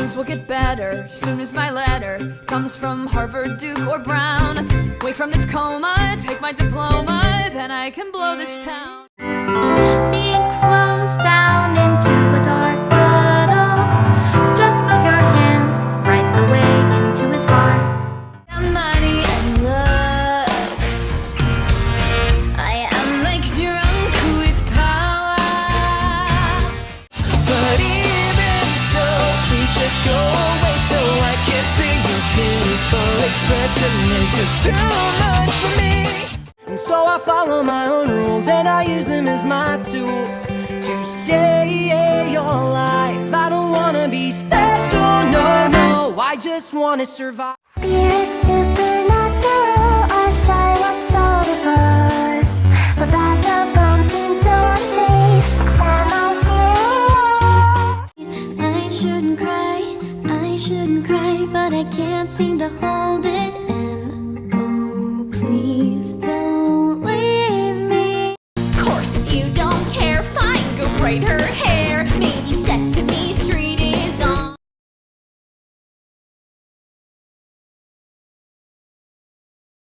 things will get better soon as my letter comes from Harvard, Duke, or Brown. Wake from this coma, take my diploma, then I can blow this town. The ink flows down into a dark puddle. Just move your hand right the way into his heart. Money and looks, I am like drunk with power. But even so, please just go away so I can see your beautiful expression. It's just too much for me. And so I follow my own rules and I use them as my tools to stay alive. I don't wanna be special, no, no, I just wanna survive. Spirit supernatural, I fly what's all the buzz. But back up on seems so unsafe. I shouldn't cry, but I can't seem to hold it in. Oh, please don't leave me. Of course, if you don't care, fine, go braid her